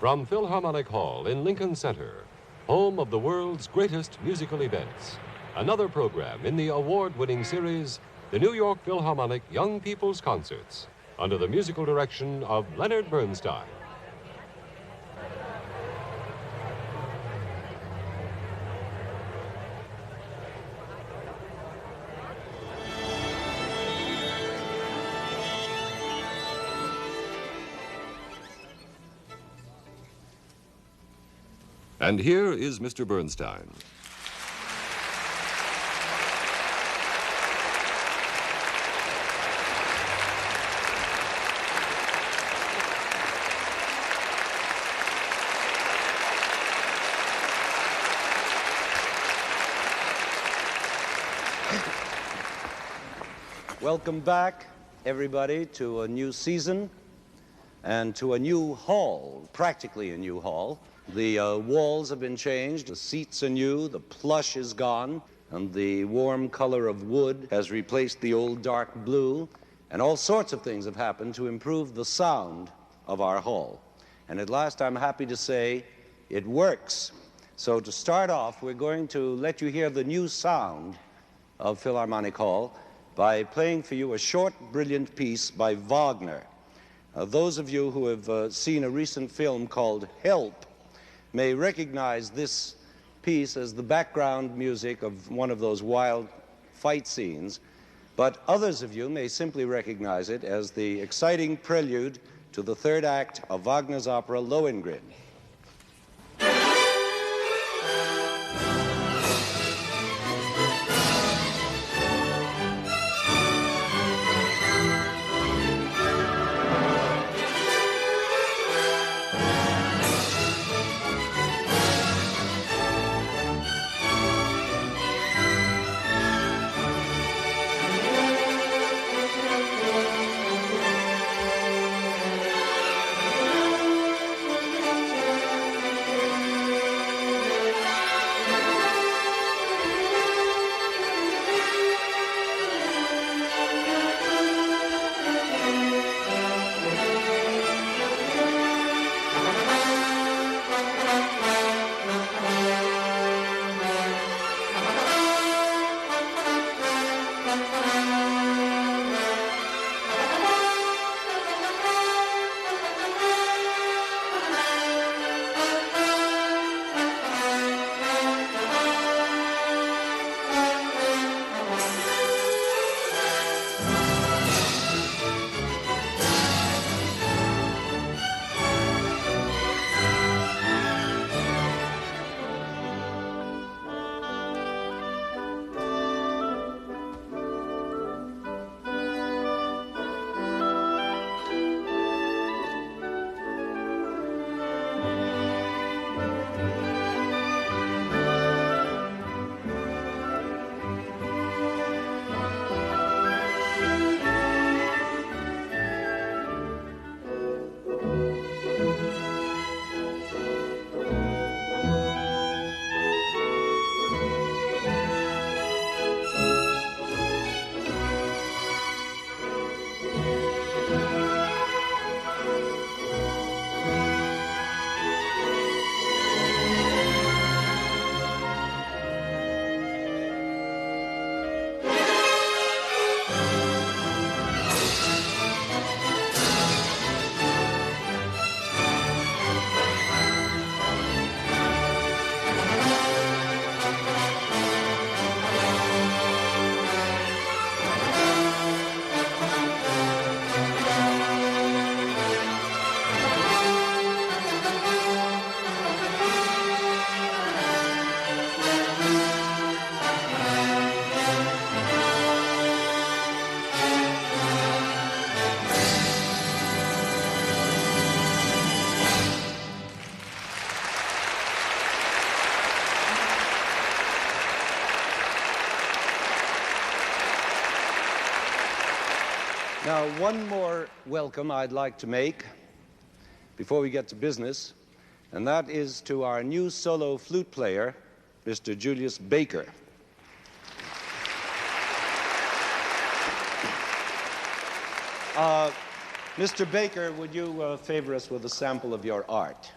From Philharmonic Hall in Lincoln Center, home of the world's greatest musical events, another program in the award-winning series, the New York Philharmonic Young People's Concerts, under the musical direction of Leonard Bernstein. And here is Mr. Bernstein. Welcome back, everybody, to a new season and to a new hall, practically a new hall. The walls have been changed, the seats are new, the plush is gone, and the warm color of wood has replaced the old dark blue, and all sorts of things have happened to improve the sound of our hall. And at last, I'm happy to say it works. So to start off, we're going to let you hear the new sound of Philharmonic Hall by playing for you a short, brilliant piece by Wagner. Those of you who have seen a recent film called Help may recognize this piece as the background music of one of those wild fight scenes, but others of you may simply recognize it as the exciting prelude to the third act of Wagner's opera Lohengrin. Now, one more welcome I'd like to make before we get to business, and that is to our new solo flute player, Mr. Julius Baker. Mr. Baker, would you favor us with a sample of your art?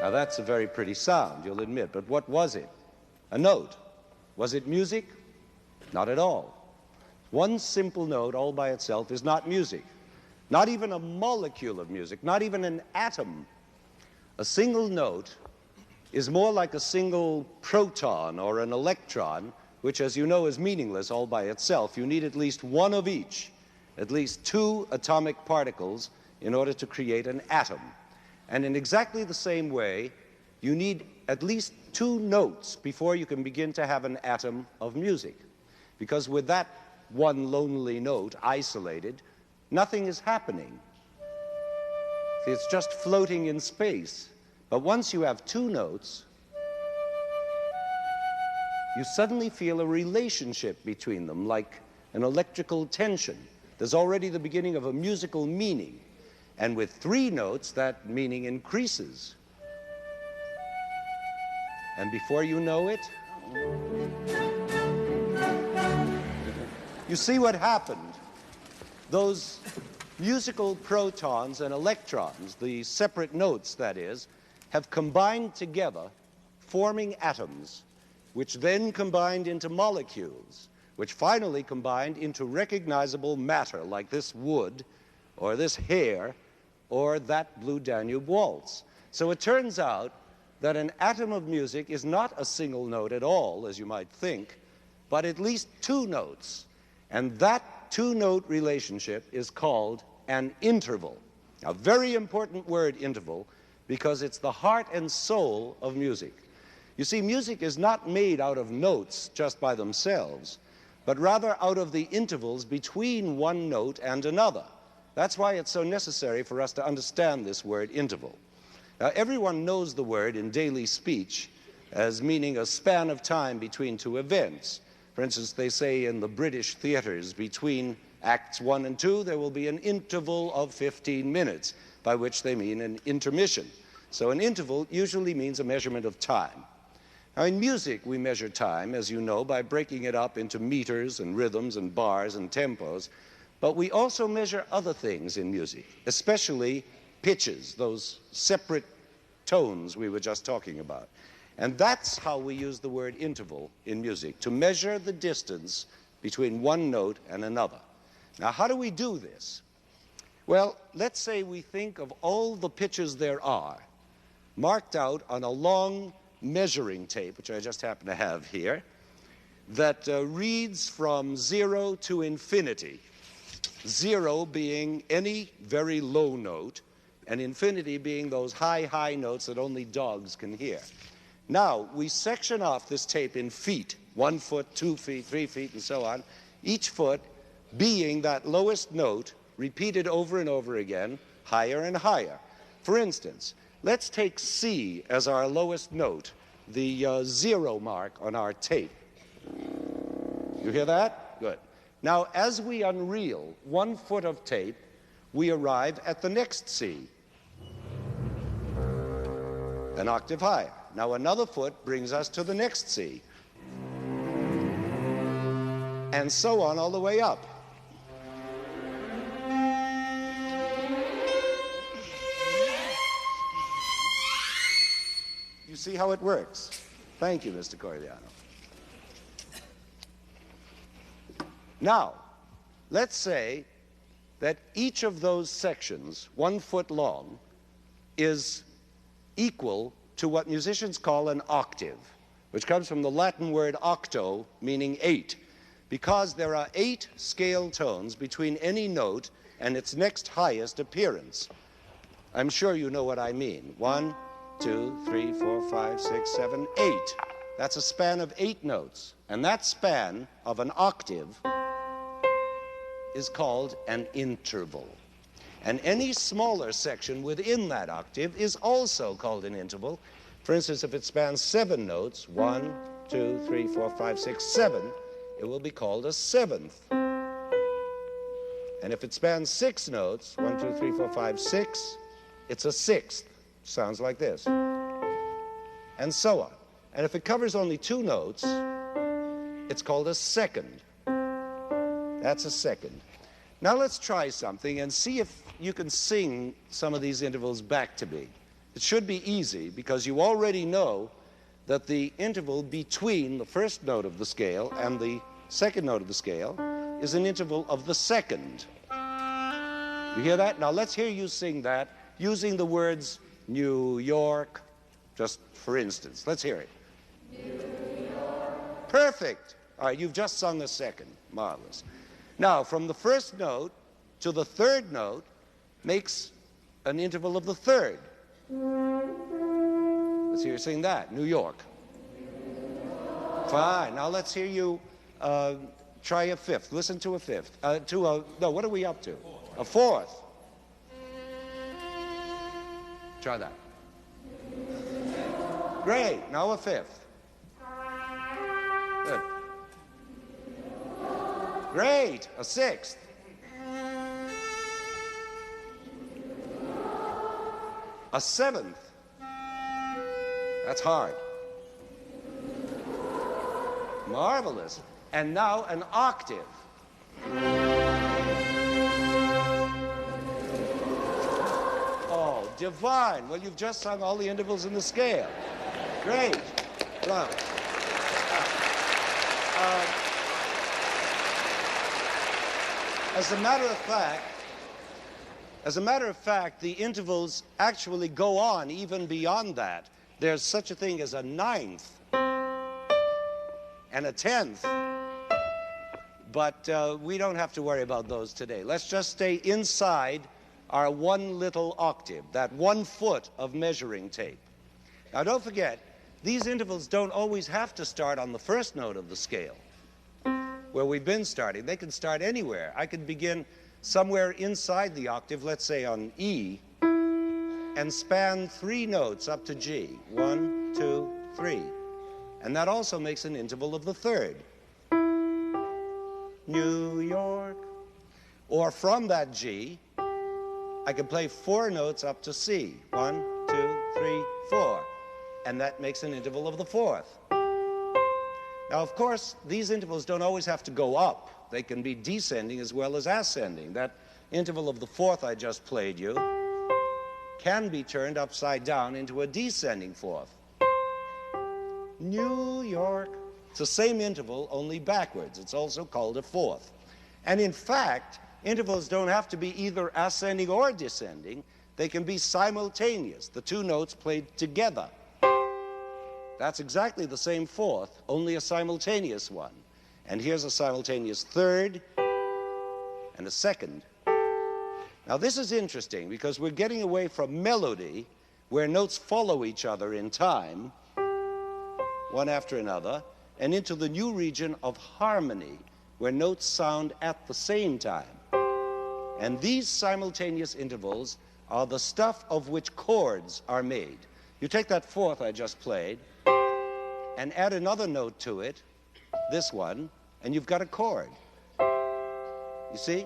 Now that's a very pretty sound, you'll admit, but what was it? A note. Was it music? Not at all. One simple note all by itself is not music. Not even a molecule of music, not even an atom. A single note is more like a single proton or an electron, which, as you know, is meaningless all by itself. You need at least one of each, at least two atomic particles in order to create an atom. And in exactly the same way, you need at least two notes before you can begin to have an atom of music. Because with that one lonely note, isolated, nothing is happening. It's just floating in space. But once you have two notes, you suddenly feel a relationship between them, like an electrical tension. There's already the beginning of a musical meaning. And with three notes, that meaning increases. And before you know it, you see what happened. Those musical protons and electrons, the separate notes, that is, have combined together, forming atoms, which then combined into molecules, which finally combined into recognizable matter, like this wood, or this hair, or that Blue Danube waltz. So it turns out that an atom of music is not a single note at all, as you might think, but at least two notes. And that two-note relationship is called an interval. A very important word, interval, because it's the heart and soul of music. You see, music is not made out of notes just by themselves, but rather out of the intervals between one note and another. That's why it's so necessary for us to understand this word, interval. Now, everyone knows the word in daily speech as meaning a span of time between two events. For instance, they say in the British theaters, between Acts 1 and 2, there will be an interval of 15 minutes, by which they mean an intermission. So an interval usually means a measurement of time. Now, in music, we measure time, as you know, by breaking it up into meters and rhythms and bars and tempos. But we also measure other things in music, especially pitches, those separate tones we were just talking about. And that's how we use the word interval in music, to measure the distance between one note and another. Now, how do we do this? Well, let's say we think of all the pitches there are, marked out on a long measuring tape, which I just happen to have here, that reads from 0 to infinity. 0 being any very low note, and infinity being those high, high notes that only dogs can hear. Now, we section off this tape in feet, 1 foot, 2 feet, 3 feet, and so on, each foot being that lowest note repeated over and over again, higher and higher. For instance, let's take C as our lowest note, the 0 mark on our tape. You hear that? Good. Now, as we unreel 1 foot of tape, we arrive at the next C, an octave higher. Now, another foot brings us to the next C, and so on all the way up. You see how it works? Thank you, Mr. Corigliano. Now, let's say that each of those sections, 1 foot long, is equal to what musicians call an octave, which comes from the Latin word octo, meaning 8, because there are 8 scale tones between any note and its next highest appearance. I'm sure you know what I mean. 1, 2, 3, 4, 5, 6, 7, 8. That's a span of 8 notes. And that span of an octave is called an interval. And any smaller section within that octave is also called an interval. For instance, if it spans 7 notes, 1, 2, 3, 4, 5, 6, 7, it will be called a seventh. And if it spans 6 notes, 1, 2, 3, 4, 5, 6, it's a sixth. Sounds like this. And so on. And if it covers only 2 notes, it's called a second. That's a second. Now let's try something and see if you can sing some of these intervals back to me. It should be easy because you already know that the interval between the first note of the scale and the second note of the scale is an interval of the second. You hear that? Now let's hear you sing that using the words New York, just for instance. Let's hear it. New York. Perfect. All right, you've just sung a second. Marvelous. Now, from the first note to the third note makes an interval of the third. Let's hear you sing that. New York. Fine. Now let's hear you try a fifth. Listen to a fifth. No, what are we up to? A fourth. Try that. Great. Now a fifth. Good. Great. A sixth. A seventh. That's hard. Marvelous. And now an octave. Oh, divine. Well, you've just sung all the intervals in the scale. Great. Bravo. As a matter of fact, the intervals actually go on even beyond that. There's such a thing as a ninth and a tenth, but we don't have to worry about those today. Let's just stay inside our one little octave, that 1 foot of measuring tape. Now, don't forget, these intervals don't always have to start on the first note of the scale, where we've been starting. They can start anywhere. I could begin somewhere inside the octave, let's say on E, and span 3 notes up to G. 1, 2, 3. And that also makes an interval of the third. New York. Or from that G, I can play 4 notes up to C. 1, 2, 3, 4. And that makes an interval of the fourth. Now, of course, these intervals don't always have to go up. They can be descending as well as ascending. That interval of the fourth I just played you can be turned upside down into a descending fourth. New York. It's the same interval, only backwards. It's also called a fourth. And in fact, intervals don't have to be either ascending or descending. They can be simultaneous, the 2 notes played together. That's exactly the same fourth, only a simultaneous one. And here's a simultaneous third and a second. Now, this is interesting because we're getting away from melody, where notes follow each other in time, one after another, and into the new region of harmony, where notes sound at the same time. And these simultaneous intervals are the stuff of which chords are made. You take that fourth I just played and add another note to it, this one, and you've got a chord. You see?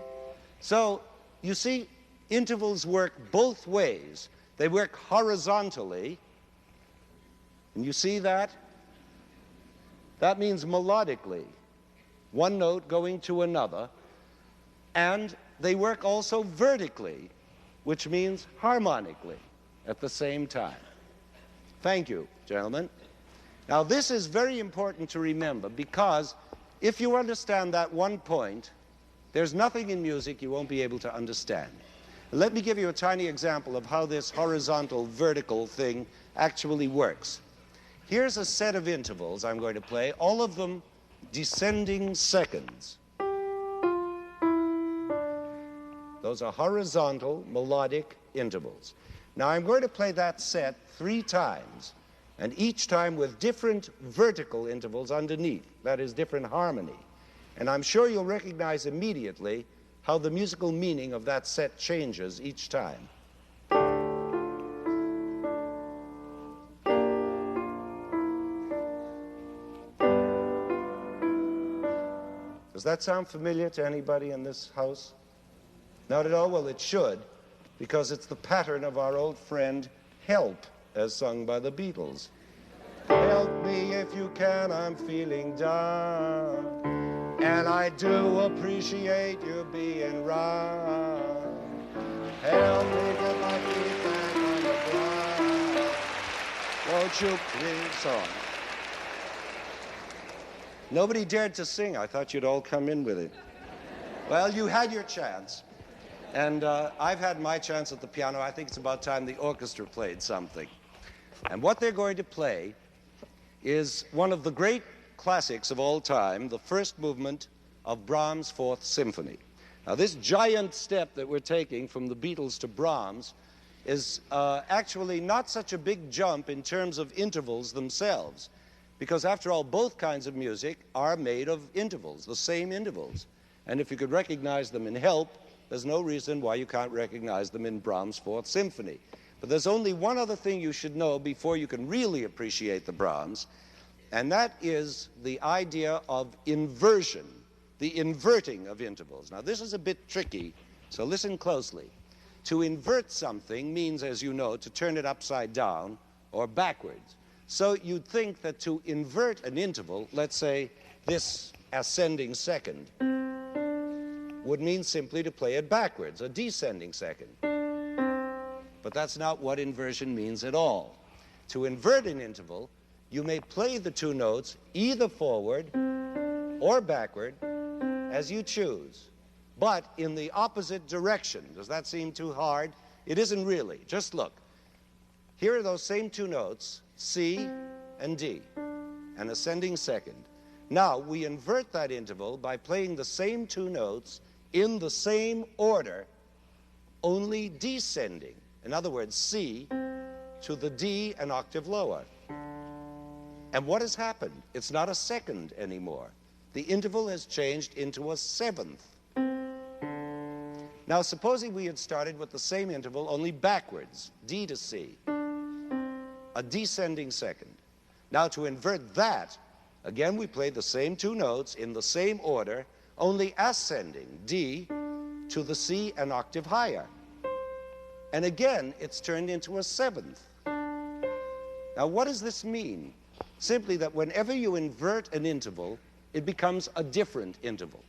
So, you see, intervals work both ways. They work horizontally, and you see that? That means melodically, one note going to another, and they work also vertically, which means harmonically at the same time. Thank you, gentlemen. Now, this is very important to remember because if you understand that one point, there's nothing in music you won't be able to understand. Let me give you a tiny example of how this horizontal, vertical thing actually works. Here's a set of intervals I'm going to play, all of them descending seconds. Those are horizontal melodic intervals. Now I'm going to play that set 3 times, and each time with different vertical intervals underneath, that is, different harmony. And I'm sure you'll recognize immediately how the musical meaning of that set changes each time. Does that sound familiar to anybody in this house? Not at all? Well, it should, because it's the pattern of our old friend Help, as sung by the Beatles. Help me if you can, I'm feeling down, and I do appreciate you being round. Help me get my feet back on the ground. Won't you please song? Nobody dared to sing. I thought you'd all come in with it. Well, you had your chance. And I've had my chance at the piano. I think it's about time the orchestra played something. And what they're going to play is one of the great classics of all time, the first movement of Brahms' Fourth Symphony. Now, this giant step that we're taking from the Beatles to Brahms is actually not such a big jump in terms of intervals themselves, because after all, both kinds of music are made of intervals, the same intervals. And if you could recognize them in Help, there's no reason why you can't recognize them in Brahms' Fourth Symphony. But there's only one other thing you should know before you can really appreciate the Brahms, and that is the idea of inversion, the inverting of intervals. Now, this is a bit tricky, so listen closely. To invert something means, as you know, to turn it upside down or backwards. So you'd think that to invert an interval, let's say this ascending second, would mean simply to play it backwards, a descending second. But that's not what inversion means at all. To invert an interval, you may play the two notes either forward or backward, as you choose, but in the opposite direction. Does that seem too hard? It isn't really. Just look. Here are those same two notes, C and D, an ascending second. Now, we invert that interval by playing the same two notes in the same order, only descending. In other words, C to the D an octave lower. And what has happened? It's not a second anymore. The interval has changed into a seventh. Now, supposing we had started with the same interval, only backwards, D to C, a descending second. Now, to invert that, again, we play the same two notes in the same order, only ascending, D to the C an octave higher. And again, it's turned into a seventh. Now, what does this mean? Simply that whenever you invert an interval, it becomes a different interval.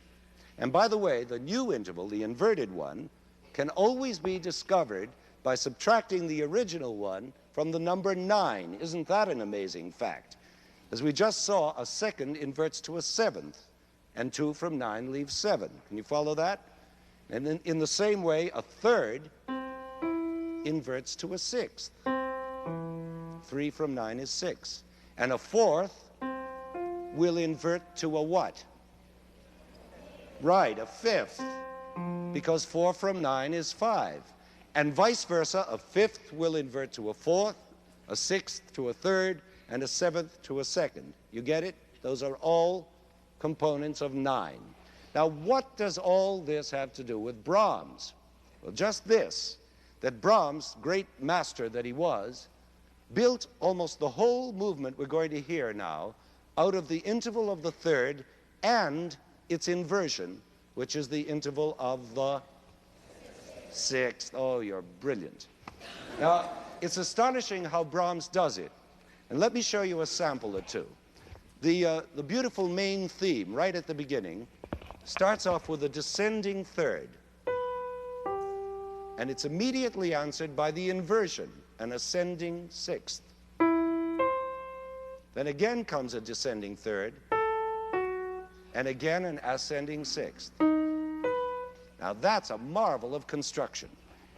And by the way, the new interval, the inverted one, can always be discovered by subtracting the original one from the number 9. Isn't that an amazing fact? As we just saw, a second inverts to a seventh, and 2 from 9 leaves 7. Can you follow that? And then in the same way, a third inverts to a sixth. 3 from 9 is 6. And a fourth will invert to a what? Right, a fifth, because 4 from 9 is 5. And vice versa, a fifth will invert to a fourth, a sixth to a third, and a seventh to a second. You get it? Those are all components of 9. Now, what does all this have to do with Brahms? Well, just this, that Brahms, great master that he was, built almost the whole movement we're going to hear now out of the interval of the third and its inversion, which is the interval of the sixth. Oh, you're brilliant. Now, it's astonishing how Brahms does it. And let me show you a sample or two. The beautiful main theme right at the beginning starts off with a descending third. And it's immediately answered by the inversion, an ascending sixth. Then again comes a descending third, and again an ascending sixth. Now that's a marvel of construction,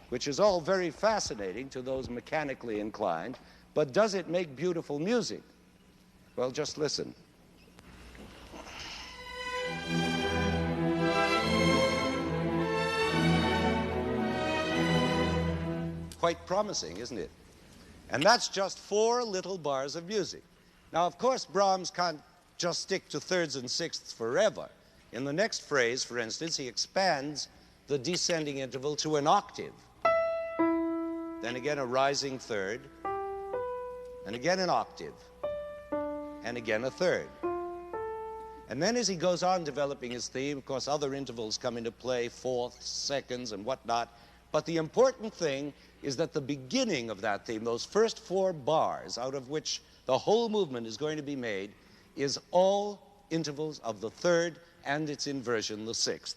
which is all very fascinating to those mechanically inclined, but does it make beautiful music? Well, just listen. Quite promising, isn't it? And that's just 4 little bars of music. Now, of course, Brahms can't just stick to thirds and sixths forever. In the next phrase, for instance, he expands the descending interval to an octave. Then again a rising third, and again an octave, and again a third. And then as he goes on developing his theme, of course, other intervals come into play, fourths, seconds, and whatnot. But the important thing is that the beginning of that theme, those first 4 bars out of which the whole movement is going to be made, is all intervals of the third and its inversion, the sixth.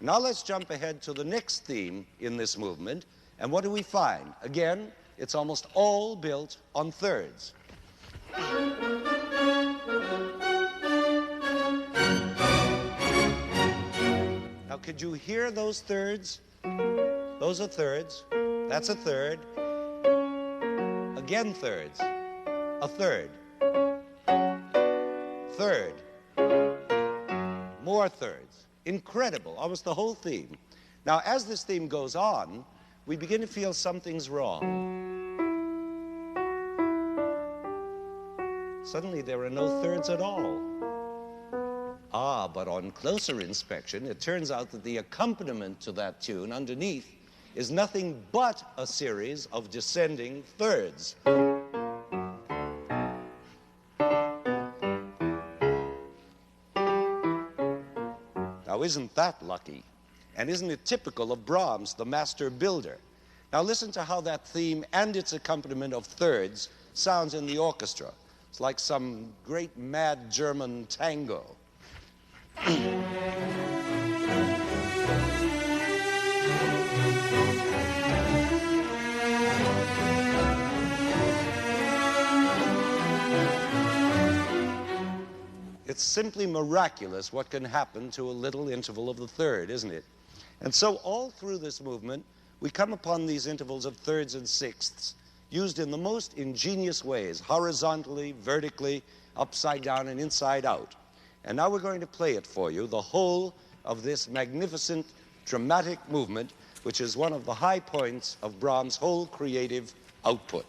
Now let's jump ahead to the next theme in this movement. And what do we find? Again, it's almost all built on thirds. Now, could you hear those thirds? Those are thirds. That's a third. Again, thirds. A third. Third. More thirds. Incredible, almost the whole theme. Now, as this theme goes on, we begin to feel something's wrong. Suddenly, there are no thirds at all. Ah, but on closer inspection, it turns out that the accompaniment to that tune underneath is nothing but a series of descending thirds. Now, isn't that lucky? And isn't it typical of Brahms, the master builder? Now, listen to how that theme and its accompaniment of thirds sounds in the orchestra. It's like some great mad German tango. It's simply miraculous what can happen to a little interval of the third, isn't it? And so all through this movement, we come upon these intervals of thirds and sixths used in the most ingenious ways, horizontally, vertically, upside down, and inside out. And now we're going to play it for you, the whole of this magnificent, dramatic movement, which is one of the high points of Brahms' whole creative output.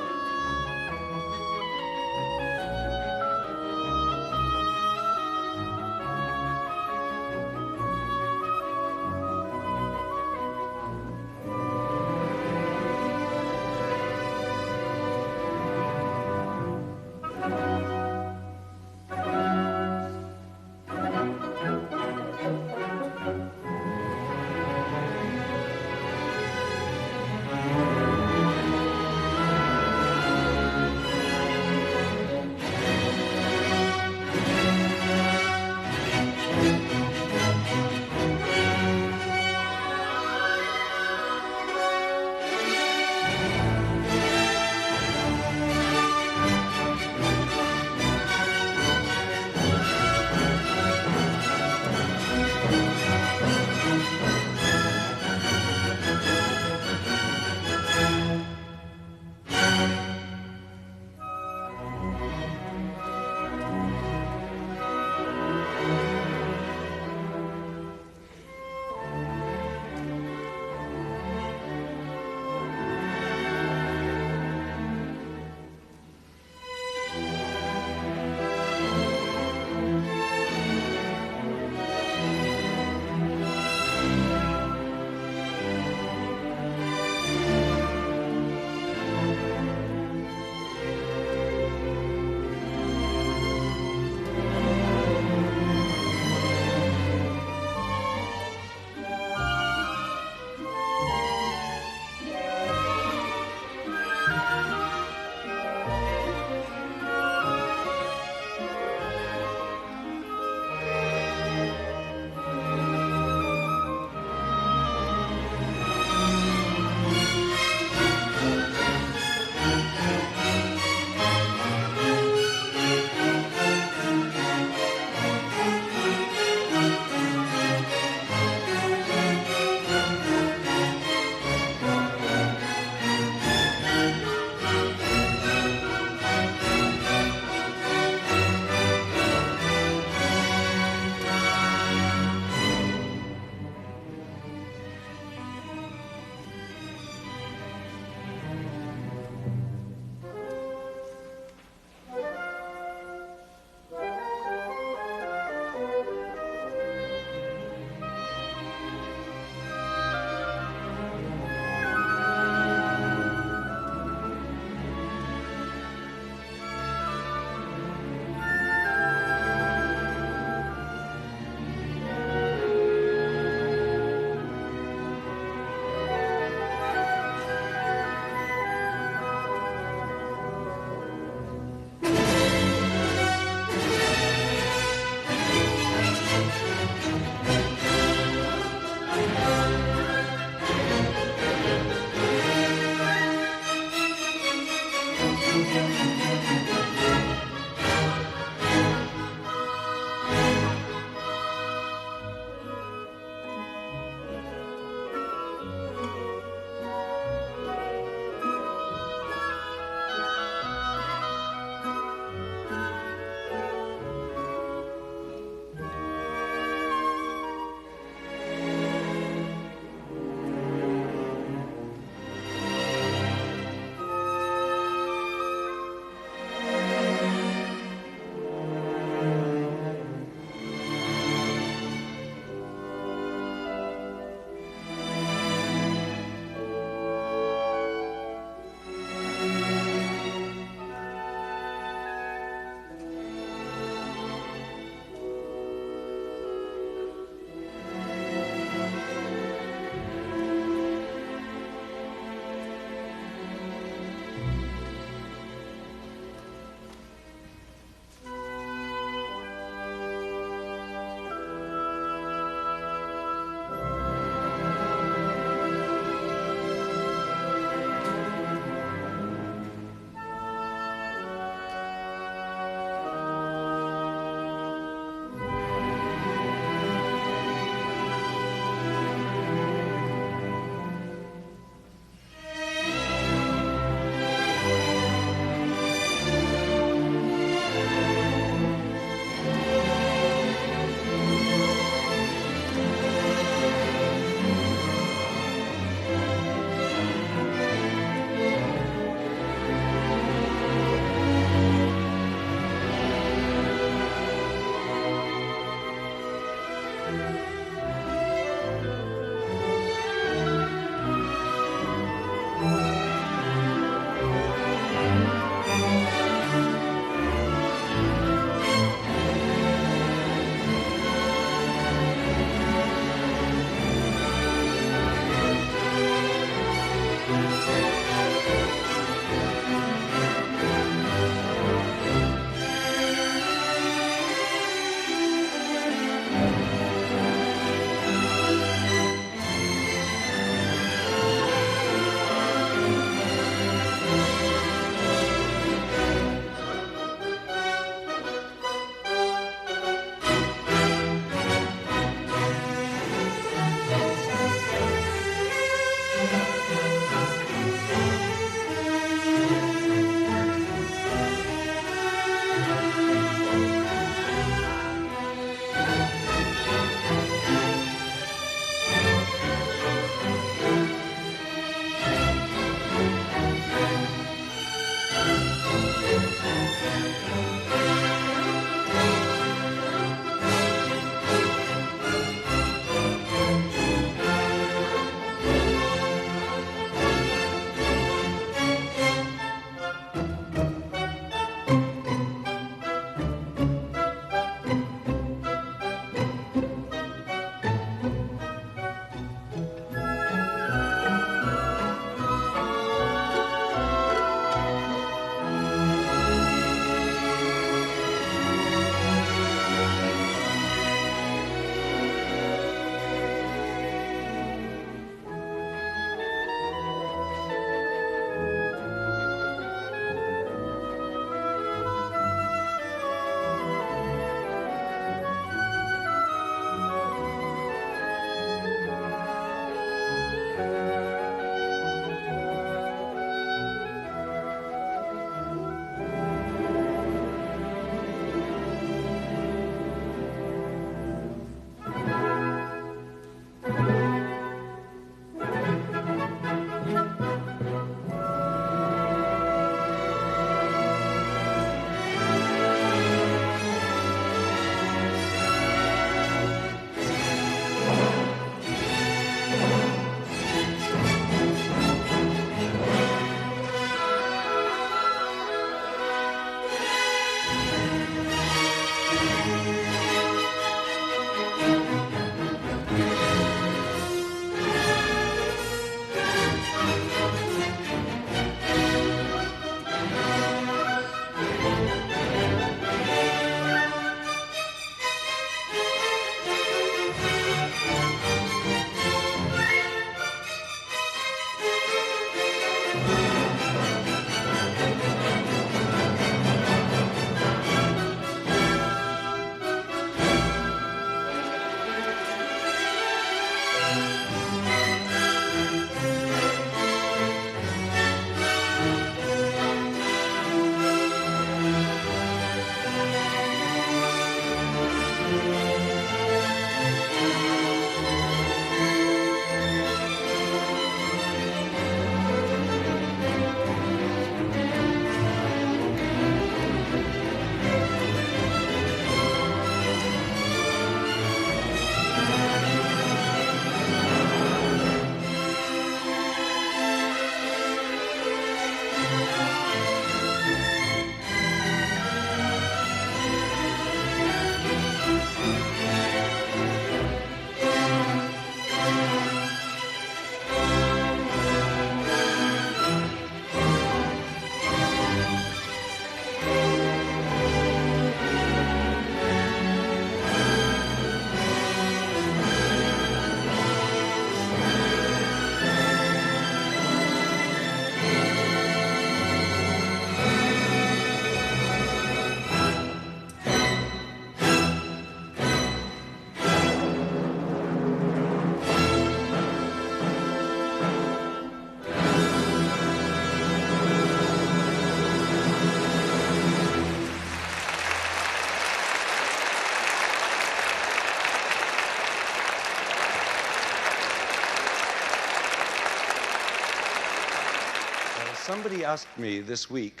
Somebody asked me this week,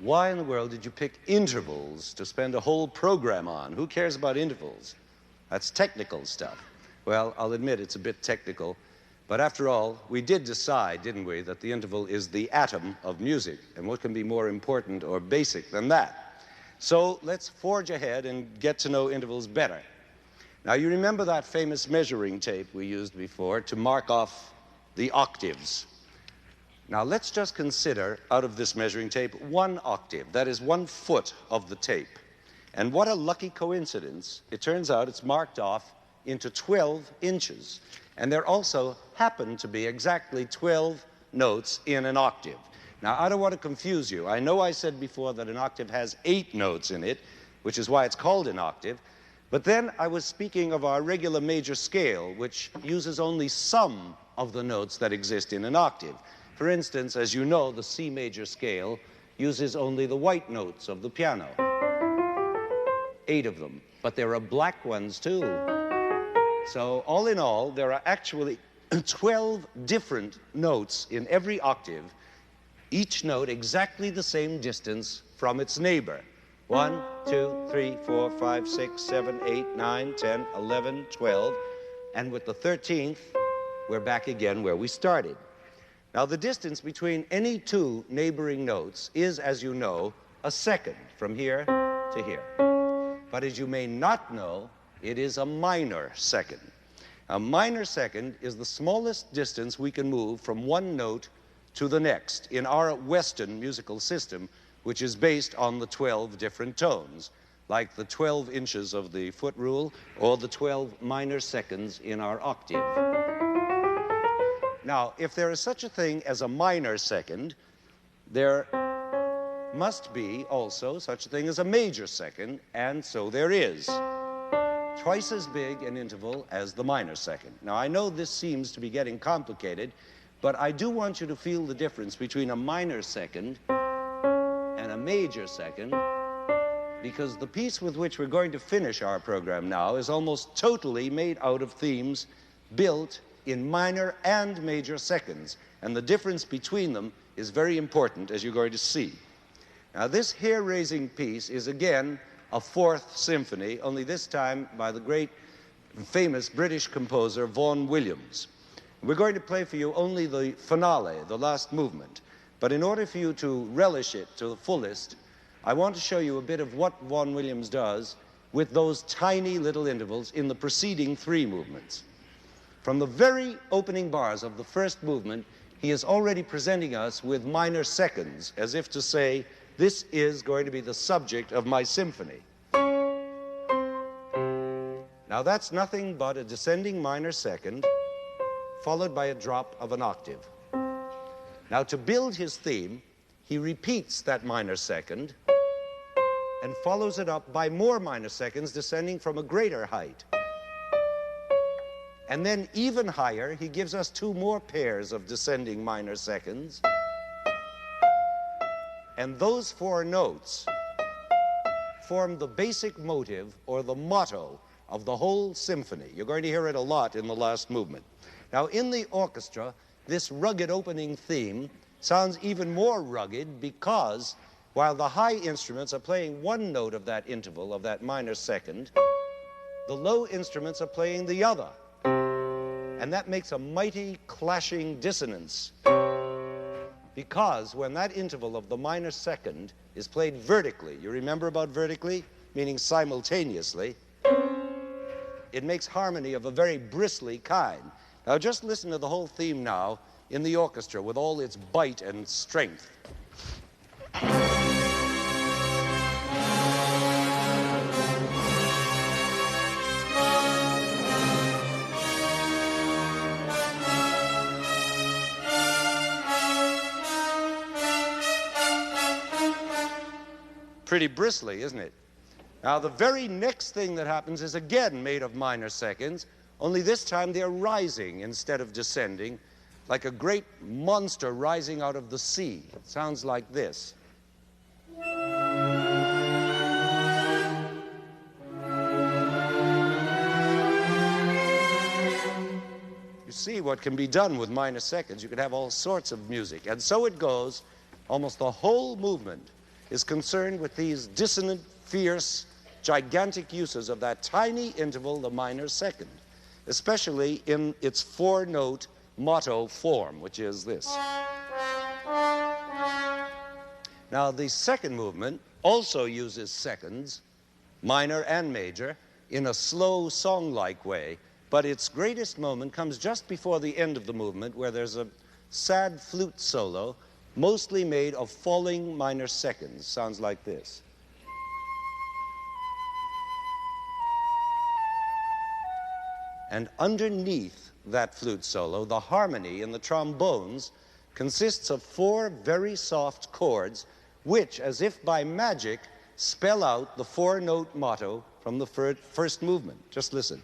why in the world did you pick intervals to spend a whole program on? Who cares about intervals? That's technical stuff. Well, I'll admit it's a bit technical, but after all, we did decide, didn't we, that the interval is the atom of music, and what can be more important or basic than that? So let's forge ahead and get to know intervals better. Now, you remember that famous measuring tape we used before to mark off the octaves. Now, let's just consider, out of this measuring tape, one octave. That is 1 foot of the tape. And what a lucky coincidence. It turns out it's marked off into 12 inches. And there also happen to be exactly 12 notes in an octave. Now, I don't want to confuse you. I know I said before that an octave has 8 notes in it, which is why it's called an octave. But then I was speaking of our regular major scale, which uses only some of the notes that exist in an octave. For instance, as you know, the C major scale uses only the white notes of the piano. 8 of them. But there are black ones, too. So, all in all, there are actually 12 different notes in every octave, each note exactly the same distance from its neighbor. 1, 2, 3, 4, 5, 6, 7, 8, 9, 10, 11, 12. And with the 13th, we're back again where we started. Now, the distance between any 2 neighboring notes is, as you know, a second from here to here. But as you may not know, it is a minor second. A minor second is the smallest distance we can move from one note to the next in our Western musical system, which is based on the 12 different tones, like the 12 inches of the foot rule or the 12 minor seconds in our octave. Now, if there is such a thing as a minor second, there must be also such a thing as a major second, and so there is. Twice as big an interval as the minor second. Now, I know this seems to be getting complicated, but I do want you to feel the difference between a minor second and a major second, because the piece with which we're going to finish our program now is almost totally made out of themes built in minor and major seconds, and the difference between them is very important, as you're going to see. Now, this hair-raising piece is again a 4th symphony, only this time by the great famous British composer Vaughan Williams. We're going to play for you only the finale, the last movement, but in order for you to relish it to the fullest, I want to show you a bit of what Vaughan Williams does with those tiny little intervals in the preceding 3 movements. From the very opening bars of the first movement, he is already presenting us with minor seconds, as if to say, this is going to be the subject of my symphony. Now, that's nothing but a descending minor second, followed by a drop of an octave. Now, to build his theme, he repeats that minor second and follows it up by more minor seconds descending from a greater height. And then even higher, he gives us two more pairs of descending minor seconds. And those four notes form the basic motive or the motto of the whole symphony. You're going to hear it a lot in the last movement. Now, in the orchestra, this rugged opening theme sounds even more rugged because while the high instruments are playing one note of that interval, of that minor second, the low instruments are playing the other. And that makes a mighty clashing dissonance. Because when that interval of the minor second is played vertically, you remember about vertically, meaning simultaneously, it makes harmony of a very bristly kind. Now just listen to the whole theme now in the orchestra with all its bite and strength. Pretty bristly, isn't it? Now, the very next thing that happens is again made of minor seconds, only this time they're rising instead of descending, like a great monster rising out of the sea. It sounds like this. You see what can be done with minor seconds. You can have all sorts of music. And so it goes. Almost the whole movement is concerned with these dissonant, fierce, gigantic uses of that tiny interval, the minor second, especially in its four-note motto form, which is this. Now, the second movement also uses seconds, minor and major, in a slow, song-like way, but its greatest moment comes just before the end of the movement, where there's a sad flute solo, mostly made of falling minor seconds. Sounds like this. And underneath that flute solo, the harmony in the trombones consists of four very soft chords, which, as if by magic, spell out the four-note motto from the first movement. Just listen.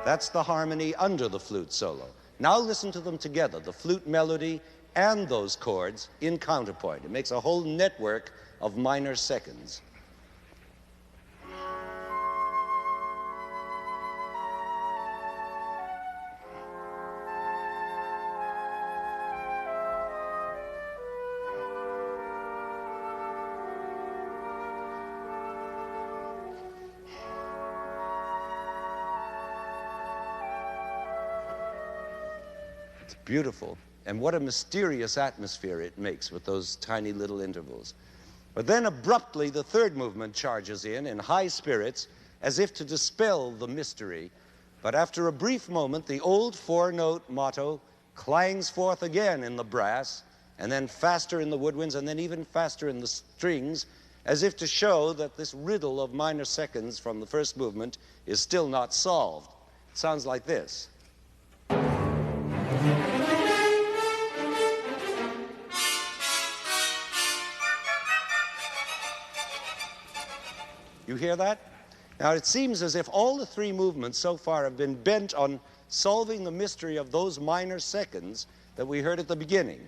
That's the harmony under the flute solo. Now listen to them together, the flute melody and those chords in counterpoint. It makes a whole network of minor seconds. Beautiful. And what a mysterious atmosphere it makes with those tiny little intervals. But then abruptly the third movement charges in high spirits, as if to dispel the mystery. But after a brief moment, the old four-note motto clangs forth again in the brass, and then faster in the woodwinds, and then even faster in the strings, as if to show that this riddle of minor seconds from the first movement is still not solved. It sounds like this. You hear that? Now, it seems as if all the three movements so far have been bent on solving the mystery of those minor seconds that we heard at the beginning.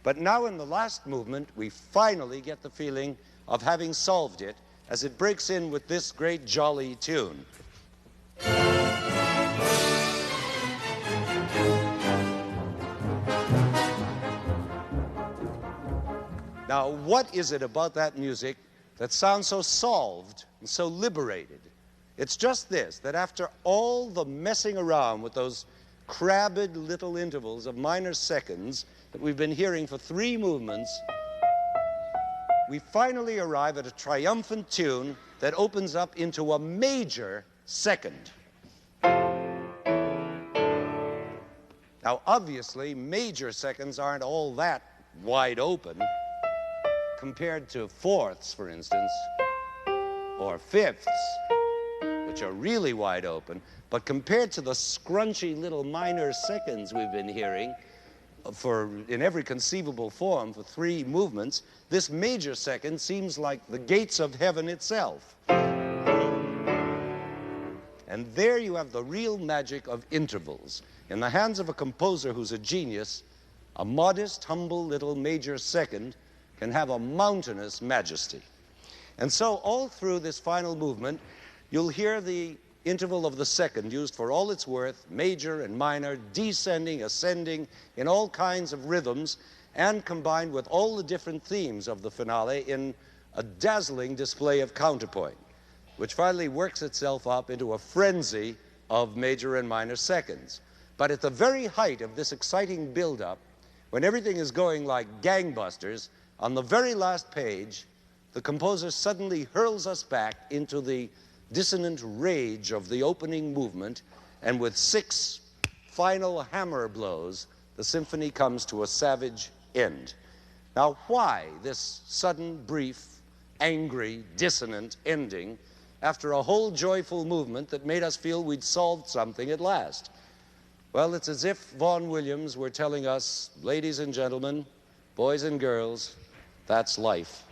But now in the last movement, we finally get the feeling of having solved it as it breaks in with this great jolly tune. Now, what is it about that music that sounds so solved and so liberated? It's just this, that after all the messing around with those crabbed little intervals of minor seconds that we've been hearing for three movements, we finally arrive at a triumphant tune that opens up into a major second. Now, obviously, major seconds aren't all that wide open compared to fourths, for instance, or fifths, which are really wide open. But compared to the scrunchy little minor seconds we've been hearing in every conceivable form for 3 movements, this major second seems like the gates of heaven itself. And there you have the real magic of intervals. In the hands of a composer who's a genius, a modest, humble little major second can have a mountainous majesty. And so all through this final movement, you'll hear the interval of the second used for all it's worth, major and minor, descending, ascending, in all kinds of rhythms, and combined with all the different themes of the finale in a dazzling display of counterpoint, which finally works itself up into a frenzy of major and minor seconds. But at the very height of this exciting build-up, when everything is going like gangbusters, on the very last page, the composer suddenly hurls us back into the dissonant rage of the opening movement, and with 6 final hammer blows, the symphony comes to a savage end. Now, why this sudden, brief, angry, dissonant ending after a whole joyful movement that made us feel we'd solved something at last? Well, it's as if Vaughan Williams were telling us, ladies and gentlemen, boys and girls, that's life.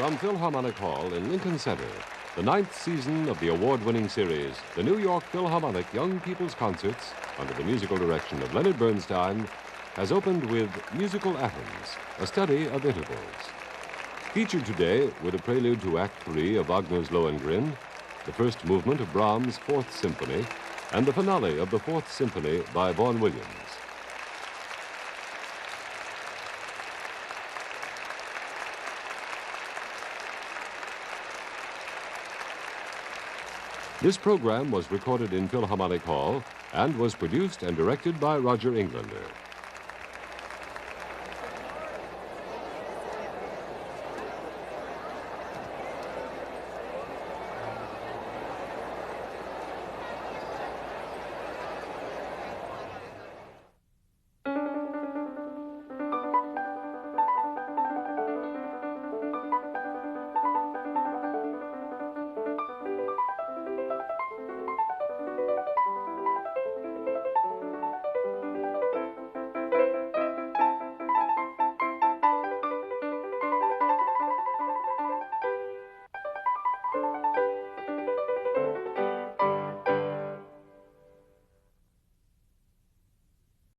From Philharmonic Hall in Lincoln Center, the 9th season of the award-winning series, the New York Philharmonic Young People's Concerts, under the musical direction of Leonard Bernstein, has opened with Musical Atoms, a study of intervals. Featured today with a prelude to Act 3 of Wagner's Lohengrin, the first movement of Brahms' 4th Symphony, and the finale of the 4th Symphony by Vaughan Williams. This program was recorded in Philharmonic Hall and was produced and directed by Roger Englander.